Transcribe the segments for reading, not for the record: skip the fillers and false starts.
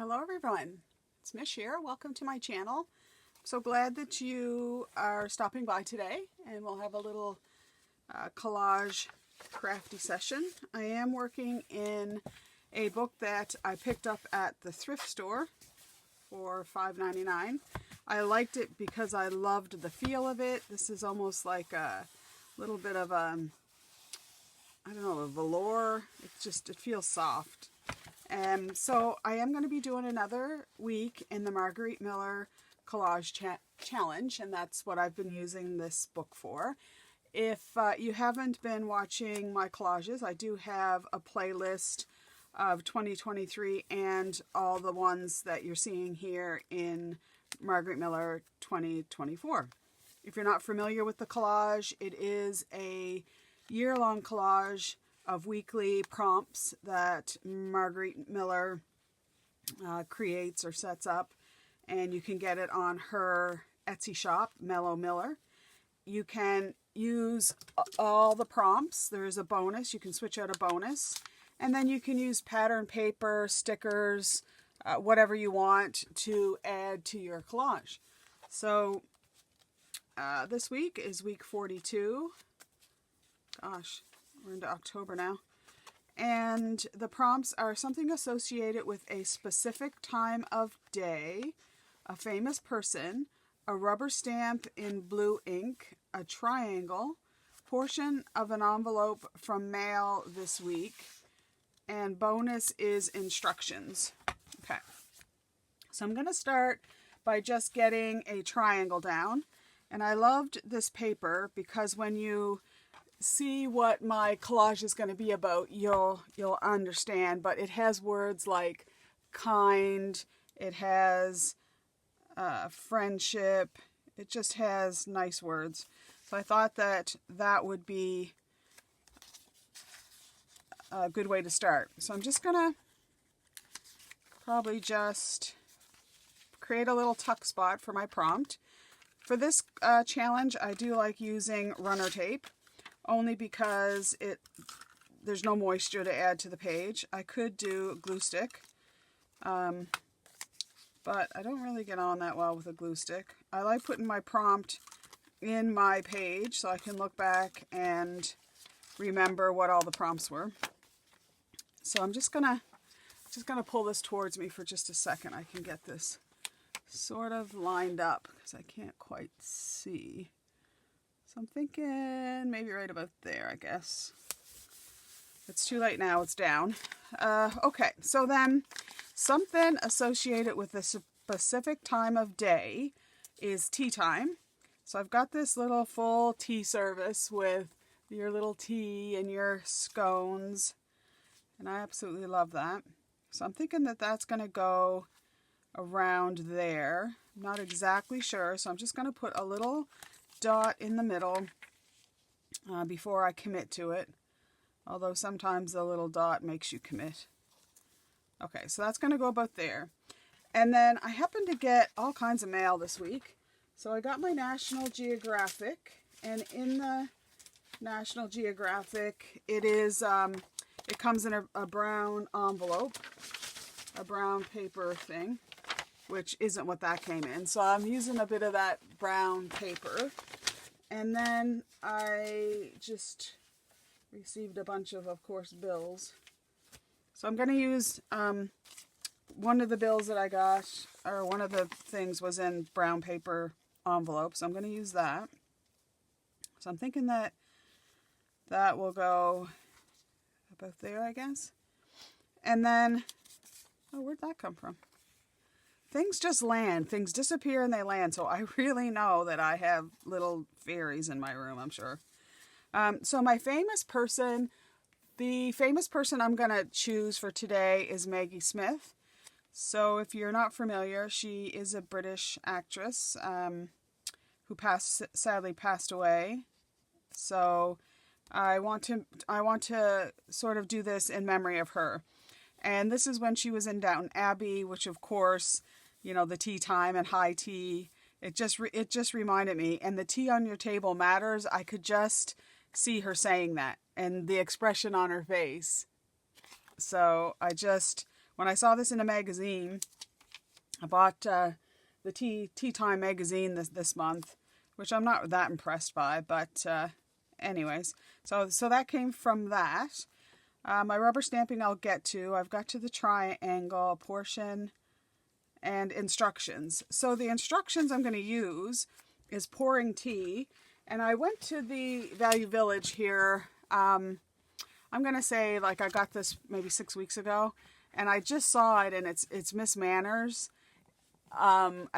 Hello everyone, it's Mish here. Welcome to my channel. I'm so glad that you are stopping by today, and we'll have a little collage crafty session. I am working in a book that I picked up at the thrift store for $5.99. I liked it because I loved the feel of it. This is almost like a little bit of a, I don't know, a velour. It feels soft. So I am going to be doing another week in the Margarete Miller Collage Challenge, and that's what I've been using this book for. If you haven't been watching my collages, I do have a playlist of 2023 and all the ones that you're seeing here in Margarete Miller 2024. If you're not familiar with the collage, it is a year-long collage of weekly prompts that Margarete Miller creates or sets up, and you can get it on her Etsy shop, Mellow Miller. You can use all the prompts. There is a bonus. You can switch out a bonus, and then you can use pattern paper, stickers, whatever you want to add to your collage. So this week is week 42. Gosh, we're into October now. And the prompts are something associated with a specific time of day, a famous person, a rubber stamp in blue ink, a triangle, portion of an envelope from mail this week, and bonus is instructions. Okay, so I'm going to start by just getting a triangle down. And I loved this paper because when you see what my collage is going to be about, you'll understand. But it has words like kind, it has friendship, it just has nice words. So I thought that that would be a good way to start. So I'm just gonna probably just create a little tuck spot for my prompt. For this challenge, I do like using runner tape, only because there's no moisture to add to the page. I could do a glue stick, but I don't really get on that well with a glue stick. I like putting my prompt in my page so I can look back and remember what all the prompts were. So I'm just gonna pull this towards me for just a second. I can get this sort of lined up because I can't quite see. So I'm thinking maybe right about there, I guess. It's too late now, it's down. Okay, so then something associated with a specific time of day is tea time. So I've got this little full tea service with your little tea and your scones, and I absolutely love that. So I'm thinking that that's going to go around there. I'm not exactly sure, so I'm just going to put a little dot in the middle before I commit to it, although sometimes the little dot makes you commit. Okay, so that's going to go about there. And then I happened to get all kinds of mail this week. So I got my National Geographic, and in the National Geographic it comes in a brown envelope, a brown paper thing, which isn't what that came in. So I'm using a bit of that brown paper. And then I just received a bunch of course, bills. So I'm going to use one of the bills that I got, or one of the things was in brown paper envelope. So I'm going to use that. So I'm thinking that that will go about there, I guess. And then, oh, where'd that come from? Things just land. Things disappear and they land. So I really know that I have little fairies in my room, I'm sure. So my famous person, the famous person I'm going to choose for today is Maggie Smith. So if you're not familiar, she is a British actress who sadly passed away. So I want to sort of do this in memory of her. And this is when she was in Downton Abbey, which of course, you know, the tea time and high tea, it just reminded me. And the tea on your table matters. I could just see her saying that and the expression on her face. So when I saw this in a magazine, I bought the Tea Time magazine this month, which I'm not that impressed by, but anyways, so that came from that. My rubber stamping I'll get to. I've got to the triangle portion and instructions. So the instructions I'm going to use is pouring tea. And I went to the Value Village here. I'm going to say like I got this maybe 6 weeks ago. And I just saw it, and it's Miss Manners.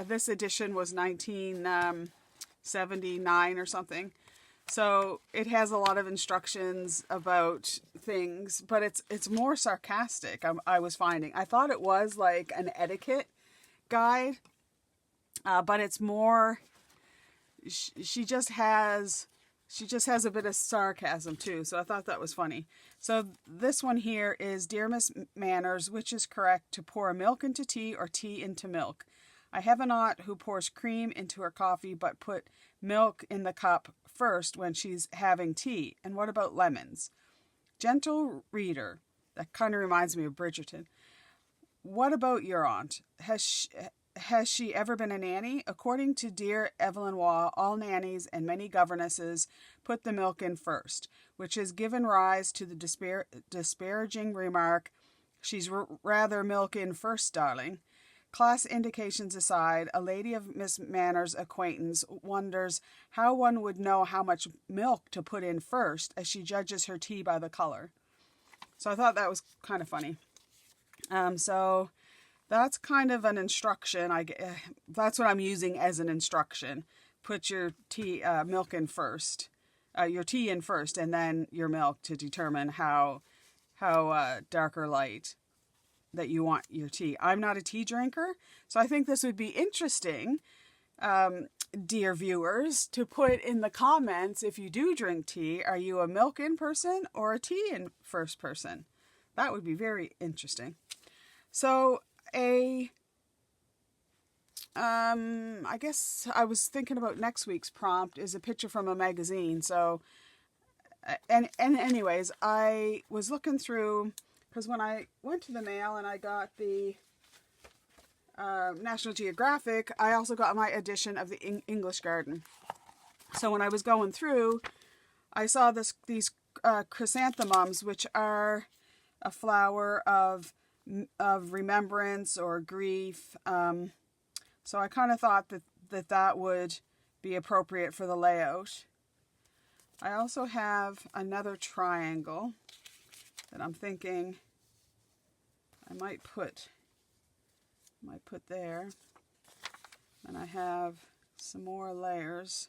This edition was 1979 or something. So it has a lot of instructions about things, but it's more sarcastic. I was finding. I thought it was like an etiquette guide, but it's more. She just has a bit of sarcasm too. So I thought that was funny. So this one here is, Dear Miss Manners, which is correct, to pour milk into tea or tea into milk? I have an aunt who pours cream into her coffee, but put milk in the cup first when she's having tea. And what about lemons? Gentle reader, that kind of reminds me of Bridgerton. What about your aunt? Has she ever been a nanny? According to dear Evelyn Waugh, all nannies and many governesses put the milk in first, which has given rise to the disparaging remark, she's rather milk in first, darling. Class indications aside, a lady of Miss Manners' acquaintance wonders how one would know how much milk to put in first, as she judges her tea by the color. So I thought that was kind of funny. So that's kind of an instruction. That's what I'm using as an instruction. Put your tea milk in first, your tea in first, and then your milk to determine how dark or light that you want your tea. I'm not a tea drinker, so I think this would be interesting, dear viewers, to put in the comments if you do drink tea. Are you a milk in person or a tea in first person? That would be very interesting. So I guess I was thinking about next week's prompt is a picture from a magazine. So, and anyways, I was looking through, because when I went to the mail and I got the National Geographic, I also got my edition of the English Garden. So when I was going through, I saw these chrysanthemums, which are a flower of remembrance or grief. So I kind of thought that would be appropriate for the layout. I also have another triangle that I'm thinking I might put there. And I have some more layers.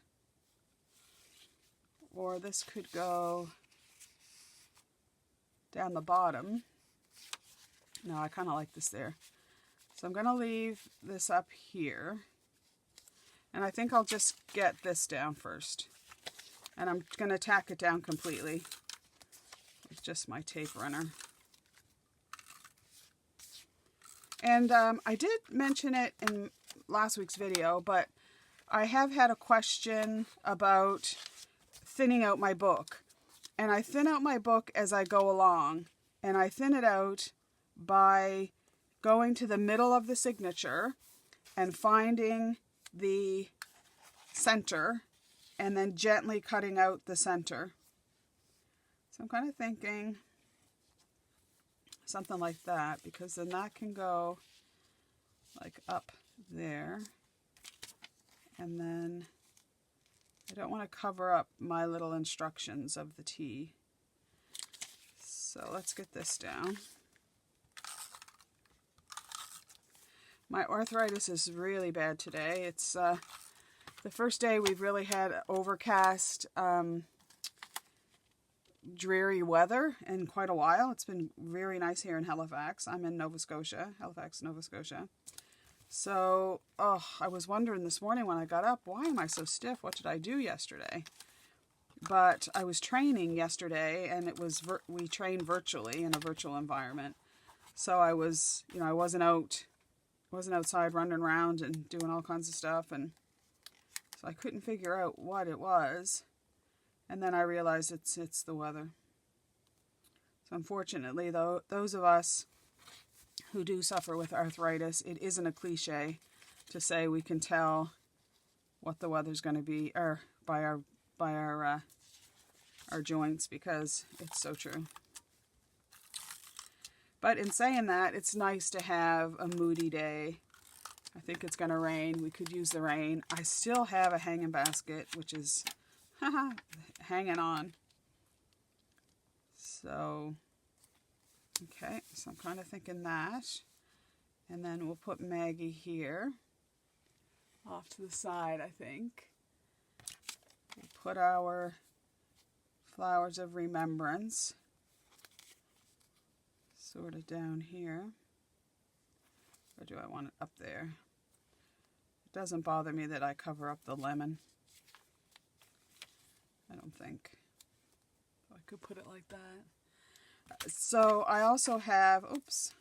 Or this could go down the bottom. No, I kind of like this there. So I'm going to leave this up here. And I think I'll just get this down first. And I'm going to tack it down completely with just my tape runner. And I did mention it in last week's video, but I have had a question about thinning out my book. And I thin out my book as I go along. And I thin it out by going to the middle of the signature and finding the center and then gently cutting out the center. So I'm kind of thinking something like that, because then that can go like up there. And then I don't want to cover up my little instructions of the tea. So let's get this down. My arthritis is really bad today. It's the first day we've really had overcast, dreary weather in quite a while. It's been very nice here in Halifax. I'm in Nova Scotia, Halifax, Nova Scotia. So, I was wondering this morning when I got up, why am I so stiff? What did I do yesterday? But I was training yesterday, and it was we trained virtually in a virtual environment. So I was, I wasn't outside running around and doing all kinds of stuff, and so I couldn't figure out what it was. And then I realized it's the weather. So unfortunately, though, those of us who do suffer with arthritis, it isn't a cliche to say we can tell what the weather's going to be, or by our joints, because it's so true. But in saying that, it's nice to have a moody day. I think it's going to rain. We could use the rain. I still have a hanging basket, which is hanging on. So, okay, so I'm kind of thinking that. And then we'll put Maggie here, off to the side, I think. We'll put our flowers of remembrance sort of down here. Or do I want it up there? It doesn't bother me that I cover up the lemon. I don't think. I could put it like that. So I also have, oops,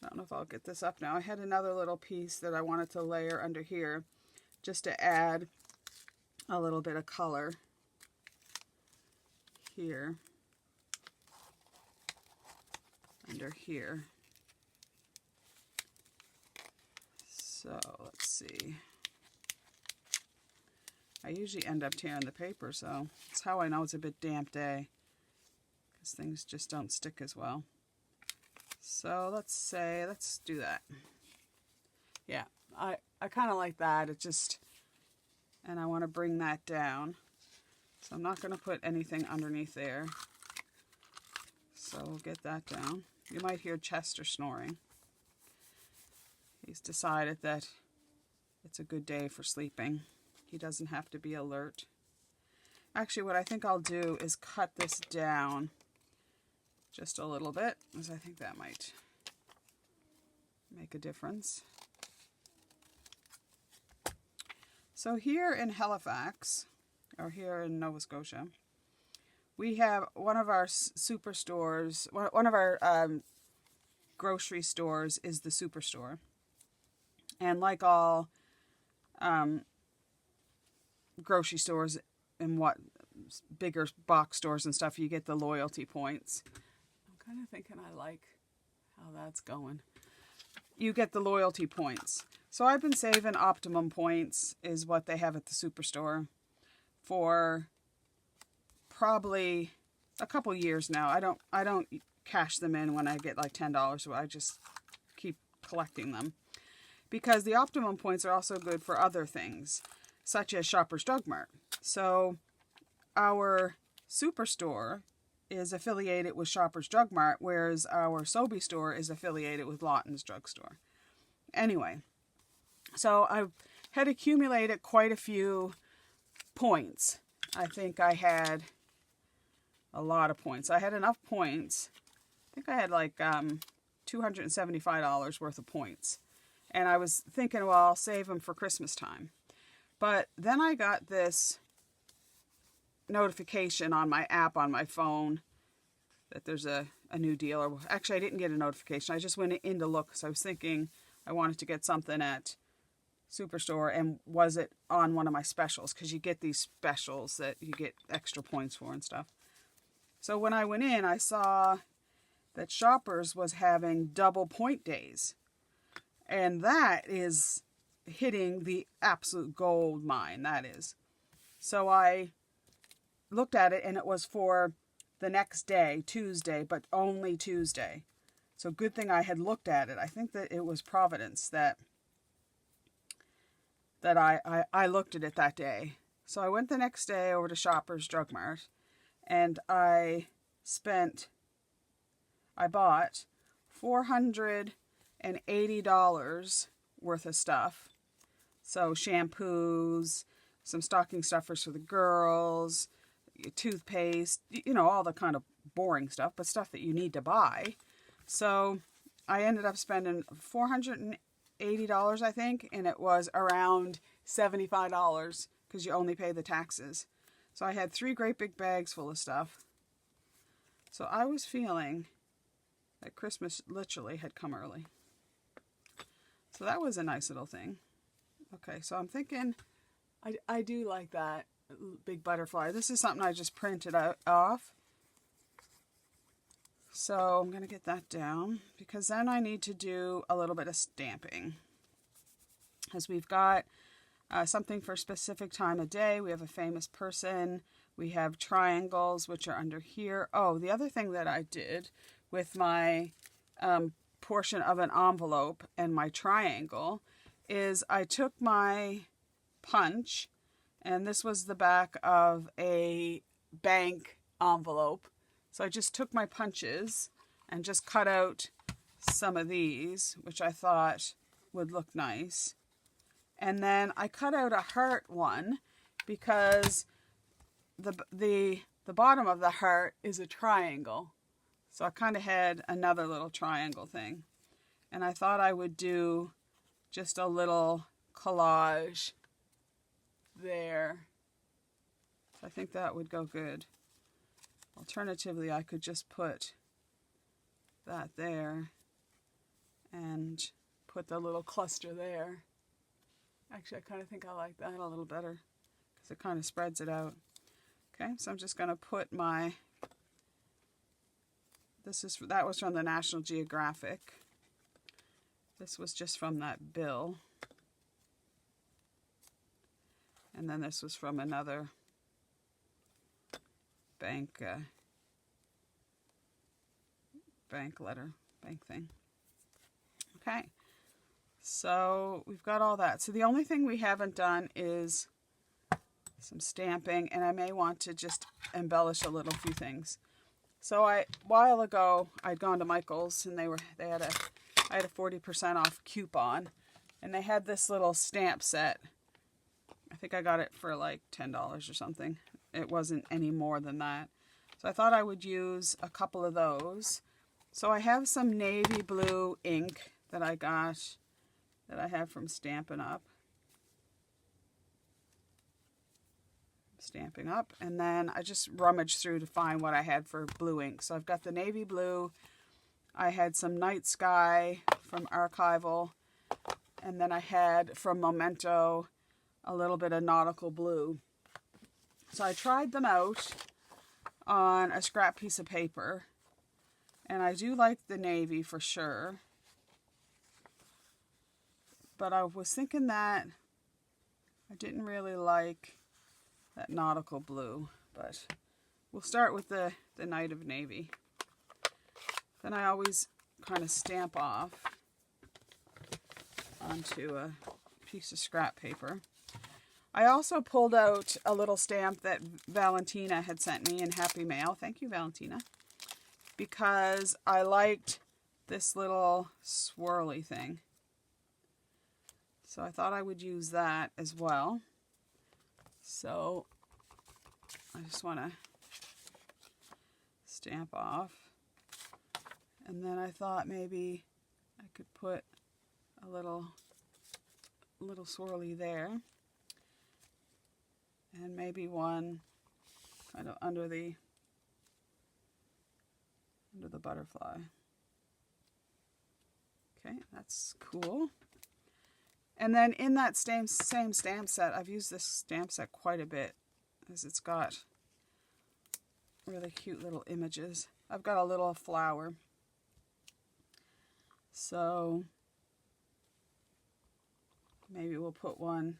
I don't know if I'll get this up now. I had another little piece that I wanted to layer under here just to add a little bit of color here, under here. So let's see. I usually end up tearing the paper, so that's how I know it's a bit damp day, because things just don't stick as well. So let's do that. Yeah, I kind of like that. It just, and I want to bring that down. So I'm not going to put anything underneath there. So we'll get that down. You might hear Chester snoring. He's decided that it's a good day for sleeping. He doesn't have to be alert. Actually, what I think I'll do is cut this down just a little bit, because I think that might make a difference. So here in Halifax, or here in Nova Scotia, we have one of our superstores, one of our grocery stores is the Superstore. And like all grocery stores and what bigger box stores and stuff, you get the loyalty points. I'm kind of thinking I like how that's going. You get the loyalty points. So I've been saving Optimum points, is what they have at the Superstore, for probably a couple years now. I don't cash them in when I get like $10, so I just keep collecting them. Because the Optimum points are also good for other things, such as Shoppers Drug Mart. So our Superstore is affiliated with Shoppers Drug Mart, whereas our Sobe store is affiliated with Lawton's Drugstore. Anyway, so I had accumulated quite a few points. I think I had a lot of points. I had enough points. I think I had like $275 worth of points. And I was thinking, well, I'll save them for Christmas time. But then I got this notification on my app on my phone that there's a new deal. Actually, I didn't get a notification. I just went in to look because I was thinking I wanted to get something at Superstore, and was it on one of my specials? Because you get these specials that you get extra points for and stuff. So when I went in, I saw that Shoppers was having double point days. And that is hitting the absolute gold mine, that is. So I looked at it, and it was for the next day, Tuesday, but only Tuesday. So good thing I had looked at it. I think that it was Providence that I looked at it that day. So I went the next day over to Shoppers Drug Mart, and I bought $480 worth of stuff. So shampoos, some stocking stuffers for the girls, toothpaste, you know, all the kind of boring stuff, but stuff that you need to buy. So I ended up spending $480, I think, and it was around $75 because you only pay the taxes. So I had 3 great big bags full of stuff. So I was feeling that Christmas literally had come early. So that was a nice little thing. Okay, so I'm thinking, I do like that big butterfly. This is something I just printed off. So I'm going to get that down because then I need to do a little bit of stamping. As we've got something for a specific time of day. We have a famous person. We have triangles, which are under here. Oh, the other thing that I did with my portion of an envelope and my triangle is I took my punch, and this was the back of a bank envelope. So I just took my punches and just cut out some of these, which I thought would look nice. And then I cut out a heart one because the bottom of the heart is a triangle. So I kind of had another little triangle thing. And I thought I would do just a little collage there. So I think that would go good. Alternatively, I could just put that there and put the little cluster there. Actually, I kind of think I like that a little better because it kind of spreads it out. Okay, so I'm just going to put my, that was from the National Geographic. This was just from that bill. And then this was from another bank thing. Okay. So we've got all that. So the only thing we haven't done is some stamping, and I may want to just embellish a little few things. So a while ago I'd gone to Michael's, and I had a 40% off coupon, and they had this little stamp set. I think I got it for like $10 or something. It wasn't any more than that. So I thought I would use a couple of those. So I have some navy blue ink that I got, that I have from Stampin' Up. Stamping Up. And then I just rummaged through to find what I had for blue ink. So I've got the navy blue. I had some night sky from Archival. And then I had from Memento a little bit of nautical blue. So I tried them out on a scrap piece of paper. And I do like the navy for sure. But I was thinking that I didn't really like that nautical blue. But we'll start with the Night of Navy. Then I always kind of stamp off onto a piece of scrap paper. I also pulled out a little stamp that Valentina had sent me in Happy Mail. Thank you, Valentina. Because I liked this little swirly thing. So I thought I would use that as well. So I just want to stamp off. And then I thought maybe I could put a little swirly there. And maybe one kind of under the butterfly. Okay, that's cool. And then in that same stamp set, I've used this stamp set quite a bit, as it's got really cute little images. I've got a little flower. So maybe we'll put one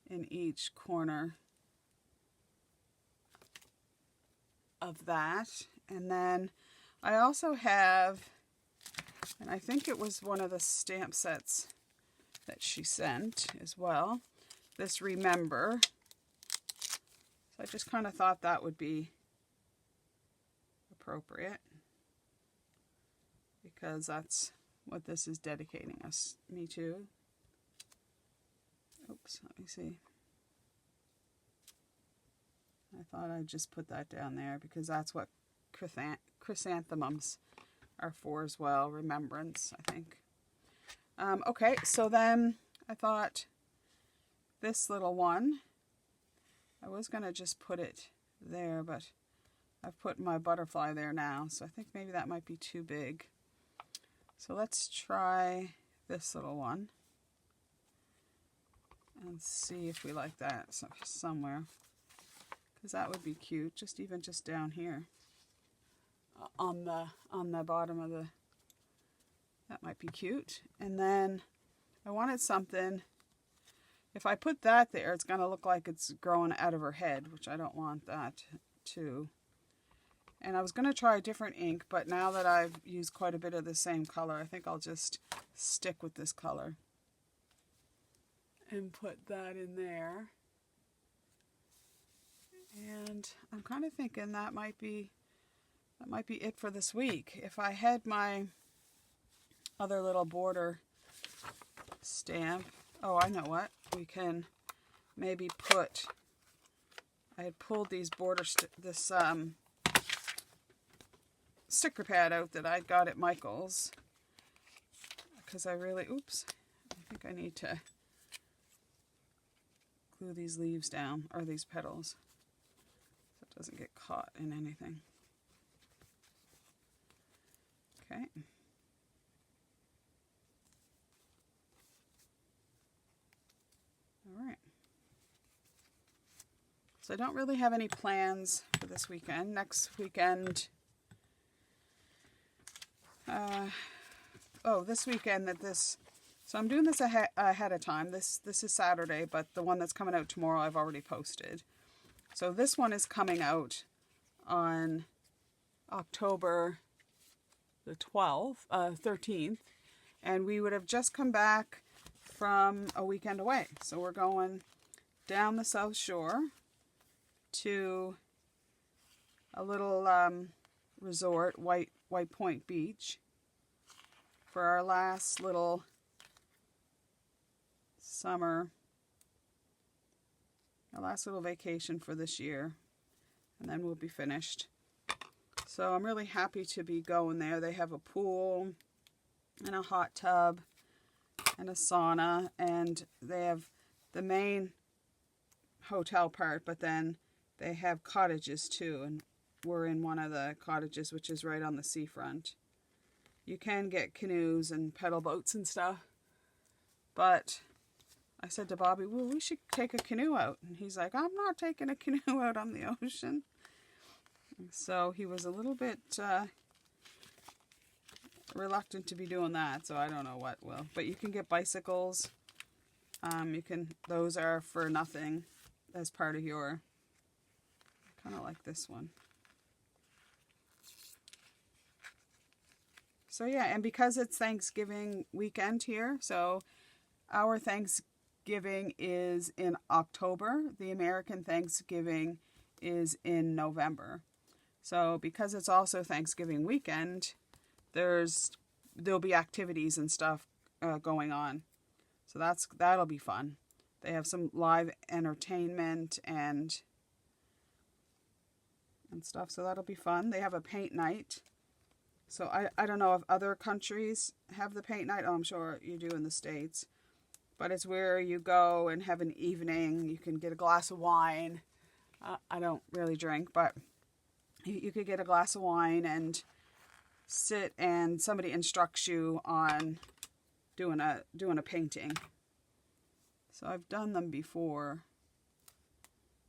in each corner of that. And then I also have, and I think it was one of the stamp sets that she sent as well, this Remember. So I just kind of thought that would be appropriate because that's what this is dedicating me to. Oops, let me see. I thought I'd just put that down there because that's what chrysanthemums are for as well. Remembrance, I think. Okay, so then I thought this little one, I was going to just put it there, but I've put my butterfly there now, so I think maybe that might be too big. So let's try this little one and see if we like that somewhere, because that would be cute, even just down here on the bottom of the, that might be cute. And then I wanted something, if I put that there, it's going to look like it's growing out of her head, which I don't want that to. And I was going to try a different ink, but now that I've used quite a bit of the same color, I think I'll just stick with this color and put that in there. And I'm kind of thinking that might be it for this week. If I had my other little border stamp, oh, I know what, we can maybe put, I had pulled these border, this sticker pad out that I got at Michael's, because I really, oops, I think I need to glue these leaves down, or these petals, so it doesn't get caught in anything. Okay. All right. So I don't really have any plans for this weekend. Next weekend, this weekend so I'm doing this ahead of time. This is Saturday, but the one that's coming out tomorrow I've already posted. So this one is coming out on October the 13th, and we would have just come back from a weekend away. So we're going down the South Shore to a little resort, White Point Beach, for our last little summer, our last little vacation for this year, and then we'll be finished. So I'm really happy to be going there. They have a pool and a hot tub and a sauna, and they have the main hotel part, but then they have cottages too, and we're in one of the cottages, which is right on the seafront. You can get canoes and pedal boats and stuff, but I said to Bobby, well, we should take a canoe out. And he's like, I'm not taking a canoe out on the ocean. So he was a little bit reluctant to be doing that, so I don't know what will. But you can get bicycles. Those are for nothing as part of your, I kind of like this one. So yeah, and because it's Thanksgiving weekend here, so our Thanksgiving is in October. The American Thanksgiving is in November. So because it's also Thanksgiving weekend, there'll be activities and stuff going on. So that'll be fun. They have some live entertainment and stuff, so that'll be fun. They have a paint night. So I don't know if other countries have the paint night. Oh, I'm sure you do in the States. But it's where you go and have an evening. You can get a glass of wine. I don't really drink, but you could get a glass of wine and sit, and somebody instructs you on doing a painting. So I've done them before.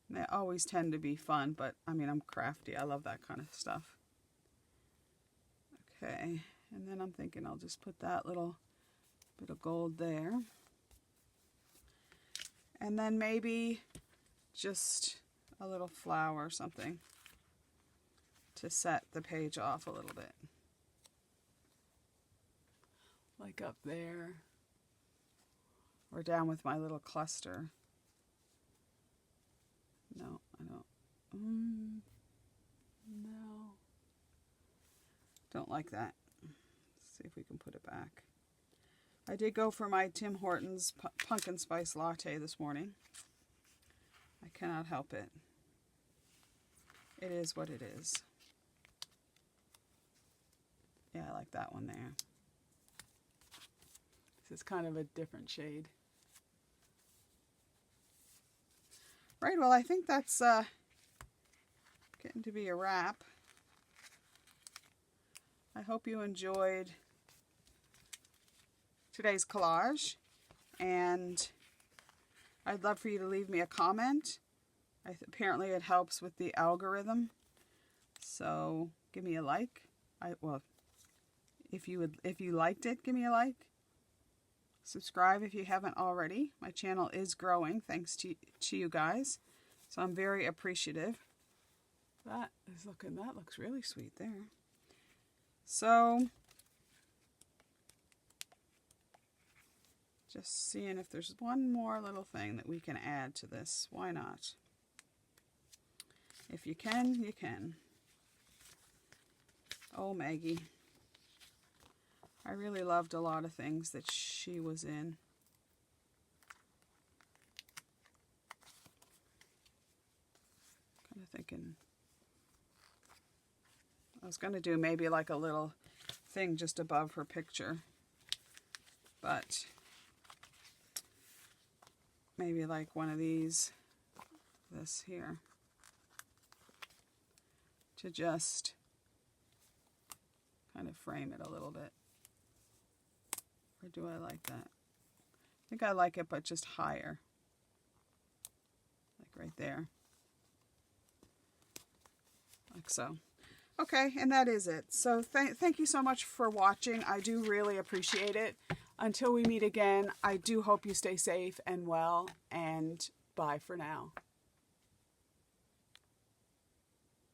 They always tend to be fun, but I mean, I'm crafty. I love that kind of stuff. Okay, and then I'm thinking I'll just put that little bit of gold there. And then maybe just a little flower or something to set the page off a little bit. Like up there. Or down with my little cluster. No, I don't. No. Don't like that. Let's see if we can put it back. I did go for my Tim Hortons pumpkin spice latte this morning. I cannot help it. It is what it is. Yeah, I like that one there. This is kind of a different shade. Right, well, I think that's getting to be a wrap. I hope you enjoyed today's collage, and I'd love for you to leave me a comment. Apparently it helps with the algorithm, so give me a like. Well, if you liked it, give me a like. Subscribe if you haven't already. My channel is growing thanks to you guys, so I'm very appreciative. That looks really sweet there. So just seeing if there's one more little thing that we can add to this. Why not? If you can, you can. Oh, Maggie. I really loved a lot of things that she was in. Kind of thinking I was going to do maybe like a little thing just above her picture, but maybe like one of these, this here, to just kind of frame it a little bit. Or do I like that? I think I like it, but just higher. Like right there. Like so. Okay, and that is it. So thank you so much for watching. I do really appreciate it. Until we meet again, I do hope you stay safe and well, and bye for now.